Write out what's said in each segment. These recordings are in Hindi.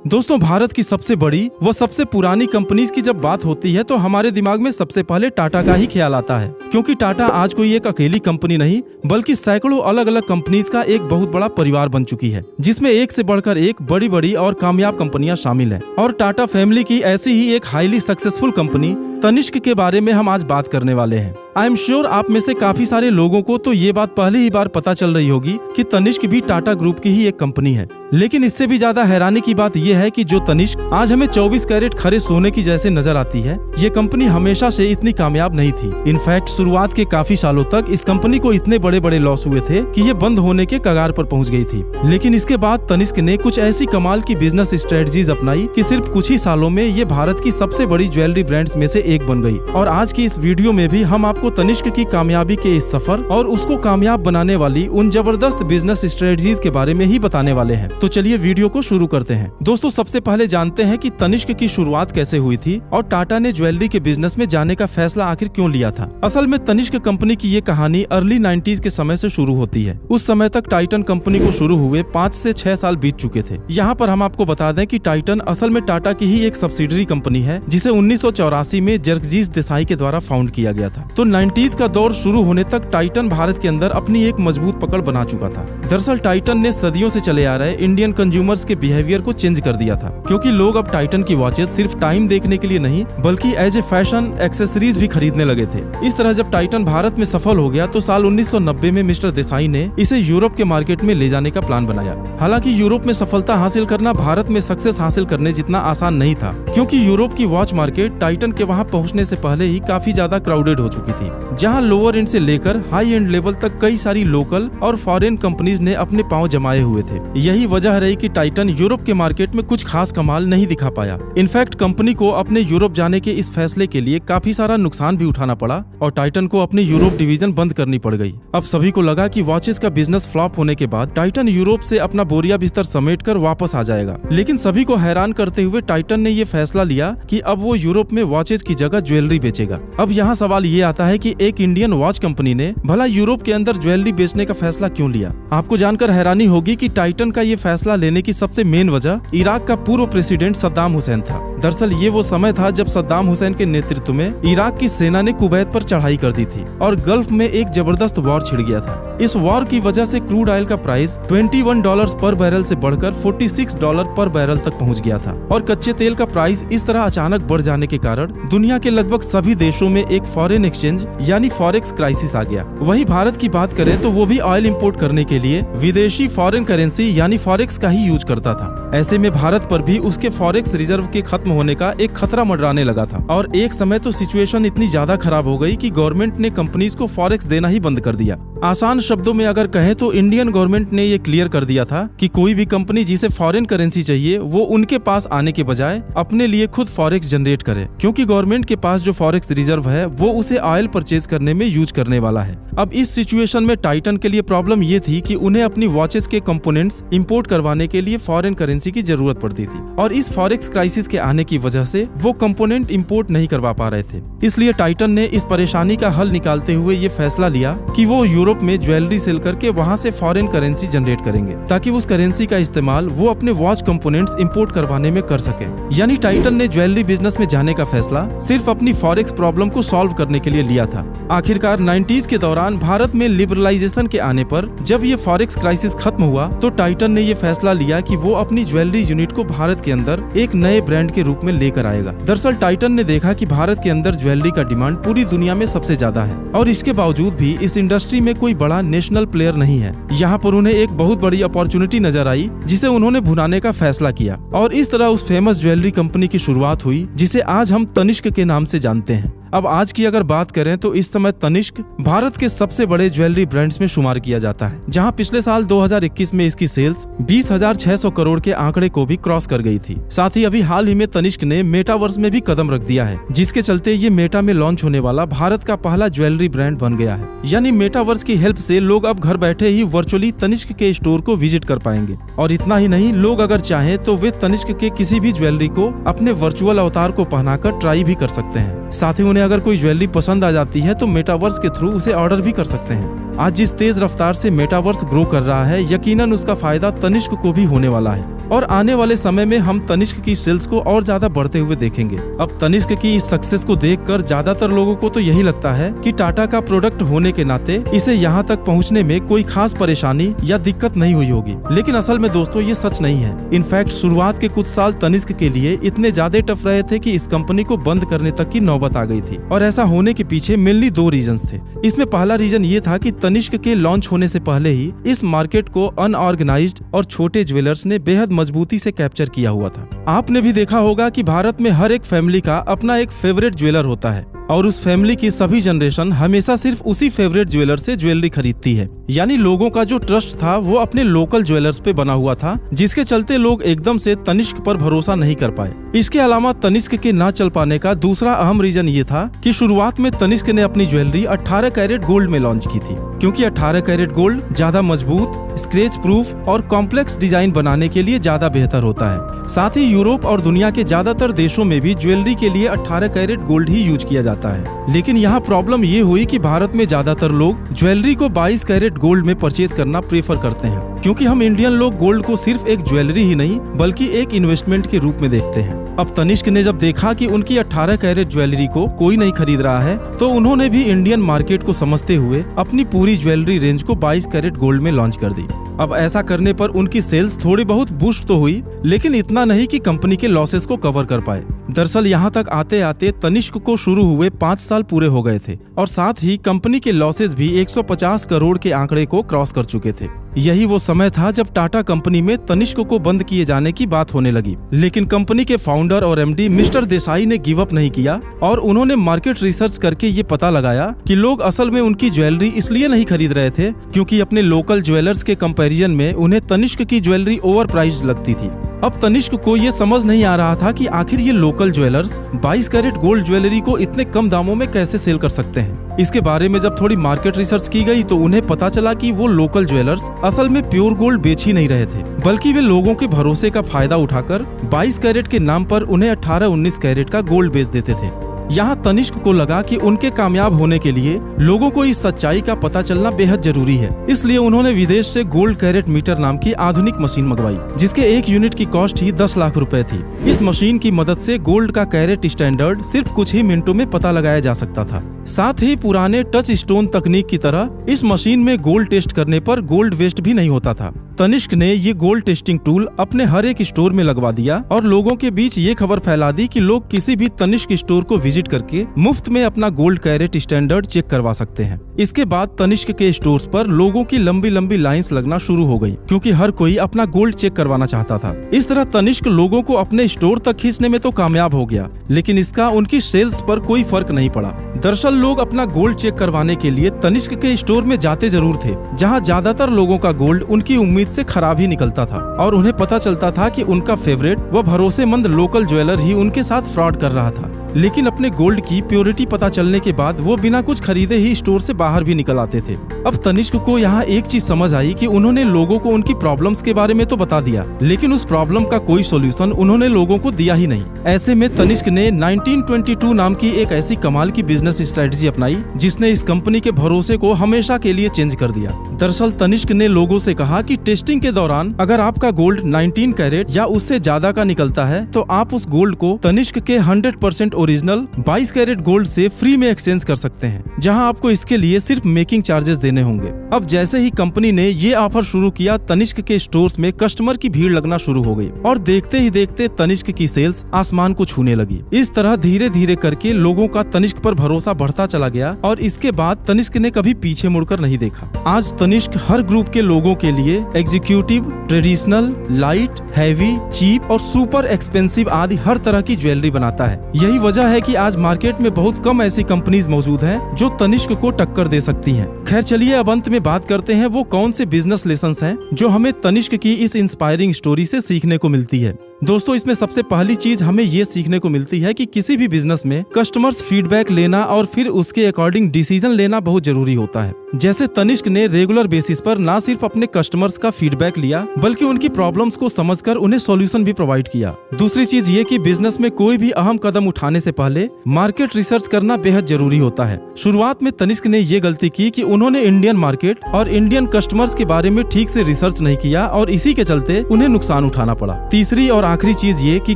दोस्तों, भारत की सबसे बड़ी व सबसे पुरानी कंपनीज की जब बात होती है तो हमारे दिमाग में सबसे पहले टाटा का ही ख्याल आता है, क्योंकि टाटा आज कोई एक अकेली कंपनी नहीं बल्कि सैकड़ों अलग अलग कंपनीज का एक बहुत बड़ा परिवार बन चुकी है, जिसमें एक से बढ़कर एक बड़ी बड़ी और कामयाब कंपनियां शामिल हैं। और टाटा फैमिली की ऐसी ही एक हाईली सक्सेसफुल कंपनी तनिष्क के बारे में हम आज बात करने वाले हैं। आई एम श्योर आप में से काफी सारे लोगों को तो ये बात पहली ही बार पता चल रही होगी कि तनिष्क भी टाटा ग्रुप की ही एक कंपनी है। लेकिन इससे भी ज्यादा हैरानी की बात यह है कि जो तनिष्क आज हमें 24 कैरेट खरे सोने की जैसे नजर आती है, ये कंपनी हमेशा से इतनी कामयाब नहीं थी। इनफैक्ट शुरुआत के काफी सालों तक इस कंपनी को इतने बड़े बड़े लॉस हुए थे कि ये बंद होने के कगार पर पहुंच गई थी। लेकिन इसके बाद तनिष्क ने कुछ ऐसी कमाल की बिजनेस स्ट्रेटजीज अपनाई कि सिर्फ कुछ ही सालों में ये भारत की सबसे बड़ी ज्वेलरी ब्रांड्स में से एक बन गई। और आज की इस वीडियो में भी हम आपको तनिष्क की कामयाबी के इस सफर और उसको कामयाब बनाने वाली उन जबरदस्त बिजनेस स्ट्रेटजीज के बारे में ही बताने वाले हैं। तो चलिए वीडियो को शुरू करते हैं। दोस्तों, सबसे पहले जानते हैं कि तनिष्क की शुरुआत कैसे हुई थी और टाटा ने ज्वेलरी के बिजनेस में जाने का फैसला आखिर क्यों लिया था। असल में तनिष्क कंपनी की ये कहानी अर्ली 90s के समय से शुरू होती है। उस समय तक टाइटन कंपनी को शुरू हुए 5 से 6 साल बीत चुके थे। यहाँ पर हम आपको बता दें कि टाइटन असल में टाटा की ही एक सब्सिडरी कंपनी है, जिसे 1984 में जगजीत देसाई के द्वारा फाउंड किया गया था। तो 90s का दौर शुरू होने तक टाइटन भारत के अंदर अपनी एक मजबूत पकड़ बना चुका था। दरअसल टाइटन ने सदियों से चले आ रहे इंडियन कंज्यूमर्स के बिहेवियर को चेंज कर दिया था, क्योंकि लोग अब टाइटन की वॉचेस सिर्फ टाइम देखने के लिए नहीं बल्कि एज ए फैशन एक्सेसरीज भी खरीदने लगे थे। इस तरह जब टाइटन भारत में सफल हो गया तो साल 1990 में मिस्टर देसाई ने इसे यूरोप के मार्केट में ले जाने का प्लान बनाया। हालांकि यूरोप में सफलता हासिल करना भारत में सक्सेस हासिल करने जितना आसान नहीं था, क्योंकि यूरोप की वॉच मार्केट टाइटन के वहां पहुंचने से पहले ही काफी ज्यादा क्राउडेड हो चुकी थी, जहां लोअर एंड से लेकर हाई एंड लेवल तक कई सारी लोकल और फॉरेन कंपनीज ने अपने पांव जमाए हुए थे। यही वजह रही कि टाइटन यूरोप के मार्केट में कुछ खास कमाल नहीं दिखा पाया। इनफैक्ट कंपनी को अपने यूरोप जाने के इस फैसले के लिए काफी सारा नुकसान भी उठाना पड़ा और टाइटन को अपनी यूरोप डिवीजन बंद करनी पड़ गई। अब सभी को लगा कि वॉचेस का बिजनेस फ्लॉप होने के बाद टाइटन यूरोप से अपना बोरिया बिस्तर समेटकर वापस आ जाएगा। लेकिन सभी को हैरान करते हुए टाइटन ने ये फैसला लिया कि अब वो यूरोप में वॉचेस की जगह ज्वेलरी बेचेगा। अब यहाँ सवाल ये आता है कि एक इंडियन वॉच कंपनी ने भला यूरोप के अंदर ज्वेलरी बेचने का फैसला क्यों लिया। आपको जानकर हैरानी होगी कि टाइटन का ये फैसला लेने की सबसे मेन वजह इराक का पूर्व प्रेसिडेंट सद्दाम हुसैन था। दरअसल ये वो समय था जब सद्दाम हुसैन के नेतृत्व में इराक की सेना ने कुवैत पर चढ़ाई कर दी थी और गल्फ में एक जबरदस्त वॉर छिड़ गया था। इस वॉर की वजह से क्रूड ऑयल का प्राइस $21 पर बैरल से बढ़कर $46 पर बैरल तक पहुंच गया था और कच्चे तेल का प्राइस इस तरह अचानक बढ़ जाने के कारण दुनिया के लगभग सभी देशों में एक फॉरेन एक्सचेंज यानी फॉरेक्स क्राइसिस आ गया। वहीं भारत की बात करें तो वो भी ऑयल इंपोर्ट करने के लिए विदेशी फॉरेन करेंसी यानी फॉरेक्स का ही यूज करता था। ऐसे में भारत पर भी उसके फॉरेक्स रिजर्व के खत्म होने का एक खतरा मंडराने लगा था और एक समय तो सिचुएशन इतनी ज्यादा खराब हो गई कि गवर्नमेंट ने कंपनीज को फॉरेक्स देना ही बंद कर दिया। आसान शब्दों में अगर कहें तो इंडियन गवर्नमेंट ने ये क्लियर कर दिया था कि कोई भी कंपनी जिसे फॉरेन करेंसी चाहिए वो उनके पास आने के बजाय अपने लिए खुद फॉरेक्स जनरेट करे, क्योंकि गवर्नमेंट के पास जो फॉरेक्स रिजर्व है वो उसे ऑयल परचेज करने में यूज करने वाला है। अब इस सिचुएशन में टाइटन के लिए प्रॉब्लम ये थी कि उन्हें अपनी वॉचेस के कंपोनेंट्स इंपोर्ट करवाने के लिए फॉरेन करेंसी की जरूरत पड़ती थी और इस फॉरेक्स क्राइसिस के आने की वजह से वो कंपोनेंट इंपोर्ट नहीं करवा पा रहे थे। इसलिए टाइटन ने इस परेशानी का हल निकालते हुए ये फैसला लिया कि वो यूरोप में ज्वेलरी सेल करके वहां से फॉरेन करेंसी जनरेट करेंगे, ताकि उस करेंसी का इस्तेमाल वो अपने वॉच कंपोनेंट्स इंपोर्ट करवाने में कर सके। यानी टाइटन ने ज्वेलरी बिजनेस में जाने का फैसला सिर्फ अपनी फॉरेक्स प्रॉब्लम को सॉल्व करने के लिए लिया था। आखिरकार 90s के दौरान भारत में लिबरलाइजेशन के आने पर जब ये फॉरेक्स क्राइसिस खत्म हुआ तो टाइटन ने ये फैसला लिया कि वो अपनी ज्वेलरी यूनिट को भारत के अंदर एक नए ब्रांड के रूप में लेकर आएगा। दरअसल टाइटन ने देखा कि भारत के अंदर ज्वेलरी का डिमांड पूरी दुनिया में सबसे ज्यादा है और इसके बावजूद भी इस इंडस्ट्री में कोई बड़ा नेशनल प्लेयर नहीं है। यहाँ पर उन्हें एक बहुत बड़ी अपॉर्चुनिटी नजर आई जिसे उन्होंने भुनाने का फैसला किया और इस तरह उस फेमस ज्वेलरी कंपनी की शुरुआत हुई जिसे आज हम तनिष्क के नाम से जानते हैं। अब आज की अगर बात करें तो इस समय तनिष्क भारत के सबसे बड़े ज्वेलरी ब्रांड्स में शुमार किया जाता है, जहां पिछले साल 2021 में इसकी सेल्स 20,600 करोड़ के आंकड़े को भी क्रॉस कर गई थी। साथ ही अभी हाल ही में तनिष्क ने मेटावर्स में भी कदम रख दिया है, जिसके चलते ये मेटा में लॉन्च होने वाला भारत का पहला ज्वेलरी ब्रांड बन गया है। यानी मेटावर्स की हेल्प से लोग अब घर बैठे ही वर्चुअली तनिष्क के स्टोर को विजिट कर पाएंगे और इतना ही नहीं, लोग अगर चाहें तो वे तनिष्क के किसी भी ज्वेलरी को अपने वर्चुअल अवतार को पहनाकर ट्राई भी कर सकते हैं। साथ ही उन्हें अगर कोई ज्वेलरी पसंद आ जाती है तो मेटावर्स के थ्रू उसे ऑर्डर भी कर सकते हैं। आज जिस तेज रफ्तार से मेटावर्स ग्रो कर रहा है, यकीनन उसका फायदा तनिष्क को भी होने वाला है। और आने वाले समय में हम तनिष्क की सेल्स को और ज्यादा बढ़ते हुए देखेंगे। अब तनिष्क की इस सक्सेस को देखकर ज्यादातर लोगों को तो यही लगता है कि टाटा का प्रोडक्ट होने के नाते इसे यहाँ तक पहुँचने में कोई खास परेशानी या दिक्कत नहीं हुई होगी, लेकिन असल में दोस्तों ये सच नहीं है। इनफैक्ट शुरुआत के कुछ साल तनिष्क के लिए इतने ज्यादा टफ रहे थे कि इस कंपनी को बंद करने तक की नौबत आ गई थी, और ऐसा होने के पीछे मेनली 2 रीजंस थे। इसमें पहला रीजन ये था कि तनिष्क के लॉन्च होने से पहले ही इस मार्केट को अनऑर्गेनाइज्ड और छोटे ज्वेलर्स ने बेहद मजबूती से कैप्चर किया हुआ था। आपने भी देखा होगा कि भारत में हर एक फैमिली का अपना एक फेवरेट ज्वेलर होता है, और उस फैमिली की सभी जनरेशन हमेशा सिर्फ उसी फेवरेट ज्वेलर से ज्वेलरी खरीदती है। यानी लोगों का जो ट्रस्ट था वो अपने लोकल ज्वेलर्स पे बना हुआ था, जिसके चलते लोग एकदम से तनिष्क पर भरोसा नहीं कर पाए। इसके अलावा तनिष्क के ना चल पाने का दूसरा अहम रीजन ये था कि शुरुआत में तनिष्क ने अपनी ज्वेलरी 18 कैरेट गोल्ड में लॉन्च की थी, क्योंकि 18 कैरेट गोल्ड ज्यादा मजबूत, स्क्रैच प्रूफ और कॉम्प्लेक्स डिजाइन बनाने के लिए ज्यादा बेहतर होता है। साथ ही यूरोप और दुनिया के ज्यादातर देशों में भी ज्वेलरी के लिए 18 कैरेट गोल्ड ही यूज किया जाता है। लेकिन यहाँ प्रॉब्लम ये हुई कि भारत में ज्यादातर लोग ज्वेलरी को 22 कैरेट गोल्ड में परचेज करना प्रेफर करते हैं, क्योंकि हम इंडियन लोग गोल्ड को सिर्फ एक ज्वेलरी ही नहीं बल्कि एक इन्वेस्टमेंट के रूप में देखते हैं। अब तनिष्क ने जब देखा कि उनकी 18 कैरेट ज्वेलरी को कोई नहीं खरीद रहा है, तो उन्होंने भी इंडियन मार्केट को समझते हुए अपनी पूरी ज्वेलरी रेंज को 22 कैरेट गोल्ड में लॉन्च कर दी। अब ऐसा करने पर उनकी सेल्स थोड़ी बहुत बूस्ट तो हुई, लेकिन इतना नहीं कि कंपनी के लॉसेस को कवर कर पाए। दरअसल यहाँ तक आते आते तनिष्क को शुरू हुए 5 साल पूरे हो गए थे, और साथ ही कंपनी के लॉसेस भी 150 करोड़ के आंकड़े को क्रॉस कर चुके थे। यही वो समय था जब टाटा कंपनी में तनिष्क को बंद किए जाने की बात होने लगी, लेकिन कंपनी के फाउंडर और एमडी मिस्टर देसाई ने गिव अप नहीं किया, और उन्होंने मार्केट रिसर्च करके ये पता लगाया कि लोग असल में उनकी ज्वेलरी इसलिए नहीं खरीद रहे थे क्योंकि अपने लोकल ज्वेलर्स के कंपैरिजन में उन्हें तनिष्क की ज्वेलरी ओवर प्राइस्ड लगती थी। अब तनिष्क को ये समझ नहीं आ रहा था कि आखिर ये local jewellers 22 carat gold jewellery को इतने कम दामों में कैसे सेल कर सकते हैं। इसके बारे में जब थोड़ी मार्केट रिसर्च की गई तो उन्हें पता चला कि वो लोकल ज्वेलर्स असल में प्योर गोल्ड बेच ही नहीं रहे थे, बल्कि वे लोगों के भरोसे का फायदा उठाकर 22 कैरेट के नाम पर उन्हें 18-19 कैरेट का गोल्ड बेच देते थे। यहाँ तनिष्क को लगा कि उनके कामयाब होने के लिए लोगों को इस सच्चाई का पता चलना बेहद जरूरी है, इसलिए उन्होंने विदेश से गोल्ड कैरेट मीटर नाम की आधुनिक मशीन मंगवाई, जिसके 1 यूनिट की कॉस्ट ही 10 लाख रुपए थी। इस मशीन की मदद से गोल्ड का कैरेट स्टैंडर्ड सिर्फ कुछ ही मिनटों में पता लगाया जा सकता था। साथ ही पुराने टच स्टोन तकनीक की तरह इस मशीन में गोल्ड टेस्ट करने पर गोल्ड वेस्ट भी नहीं होता था। तनिष्क ने ये गोल्ड टेस्टिंग टूल अपने हर एक स्टोर में लगवा दिया और लोगों के बीच ये खबर फैला दी कि लोग किसी भी तनिष्क स्टोर को विजिट करके मुफ्त में अपना गोल्ड कैरेट स्टैंडर्ड चेक करवा सकते हैं। इसके बाद तनिष्क के स्टोर्स पर लोगों की लंबी लंबी लाइंस लगना शुरू हो गई, क्योंकि हर कोई अपना गोल्ड चेक करवाना चाहता था। इस तरह तनिष्क लोगों को अपने स्टोर तक खींचने में तो कामयाब हो गया, लेकिन इसका उनकी सेल्स पर कोई फर्क नहीं पड़ा। दरअसल लोग अपना गोल्ड चेक करवाने के लिए तनिष्क के स्टोर में जाते जरूर थे, जहां ज्यादातर लोगों का गोल्ड उनकी उम्मीद से खराब ही निकलता था, और उन्हें पता चलता था कि उनका फेवरेट व भरोसेमंद लोकल ज्वेलर ही उनके साथ फ्रॉड कर रहा था। लेकिन अपने गोल्ड की प्योरिटी पता चलने के बाद वो बिना कुछ खरीदे ही स्टोर से बाहर भी निकल आते थे। अब तनिष्क को यहाँ एक चीज समझ आई कि उन्होंने लोगों को उनकी प्रॉब्लम्स के बारे में तो बता दिया, लेकिन उस प्रॉब्लम का कोई सॉल्यूशन उन्होंने लोगों को दिया ही नहीं। ऐसे में तनिष्क ने 1922 नाम की एक ऐसी कमाल की बिजनेस स्ट्रेटजी अपनाई, जिसने इस कंपनी के भरोसे को हमेशा के लिए चेंज कर दिया। दरअसल तनिष्क ने लोगों से कहा कि टेस्टिंग के दौरान अगर आपका गोल्ड 19 कैरेट या उससे ज्यादा का निकलता है तो आप उस गोल्ड को तनिष्क के 100% ओरिजिनल 22 कैरेट गोल्ड से फ्री में एक्सचेंज कर सकते हैं, जहां आपको इसके लिए सिर्फ मेकिंग चार्जेस देने होंगे। अब जैसे ही कंपनी ने ये ऑफर शुरू किया, तनिष्क के स्टोर्स में कस्टमर की भीड़ लगना शुरू हो गई, और देखते ही देखते तनिष्क की सेल्स आसमान को छूने लगी। इस तरह धीरे धीरे करके लोगों का तनिष्क पर भरोसा बढ़ता चला गया, और इसके बाद तनिष्क ने कभी पीछे मुड़कर नहीं देखा। आज तनिष्क हर ग्रुप के लोगों के लिए executive, traditional, light, heavy, cheap और सुपर एक्सपेंसिव आदि हर तरह की ज्वेलरी बनाता है। यही वजह है कि आज मार्केट में बहुत कम ऐसी कंपनीज मौजूद हैं जो तनिष्क को टक्कर दे सकती हैं। खैर चलिए अब अंत में बात करते हैं वो कौन से बिजनेस लेसन्स हैं जो हमें तनिष्क की इस इंस्पायरिंग स्टोरी से सीखने को मिलती है। दोस्तों, इसमें सबसे पहली चीज हमें ये सीखने को मिलती है कि किसी भी बिजनेस में कस्टमर्स फीडबैक लेना और फिर उसके अकॉर्डिंग डिसीजन लेना बहुत जरूरी होता है। जैसे तनिष्क ने रेगुलर बेसिस पर न सिर्फ अपने कस्टमर्स का फीडबैक लिया, बल्कि उनकी प्रॉब्लम्स को समझकर उन्हें सॉल्यूशन भी प्रोवाइड किया। दूसरी चीज ये कि बिजनेस में कोई भी अहम कदम उठाने से पहले मार्केट रिसर्च करना बेहद जरूरी होता है। शुरुआत में तनिष्क ने ये गलती की कि उन्होंने इंडियन मार्केट और इंडियन कस्टमर्स के बारे में ठीक से रिसर्च नहीं किया और इसी के चलते उन्हें नुकसान उठाना पड़ा। तीसरी और आखिरी चीज ये कि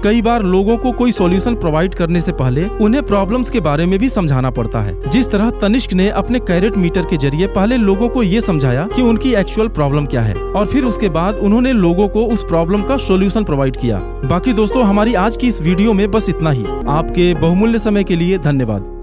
कई बार लोगों को कोई सॉल्यूशन प्रोवाइड करने से पहले उन्हें प्रॉब्लम्स के बारे में भी समझाना पड़ता है। जिस तरह तनिष्क ने अपने कैरेट मीटर के जरिए पहले लोगों को ये समझाया कि उनकी एक्चुअल प्रॉब्लम क्या है और फिर उसके बाद उन्होंने लोगों को उस प्रॉब्लम का सॉल्यूशन प्रोवाइड किया। बाकी दोस्तों, हमारी आज की इस वीडियो में बस इतना ही। आपके बहुमूल्य समय के लिए धन्यवाद।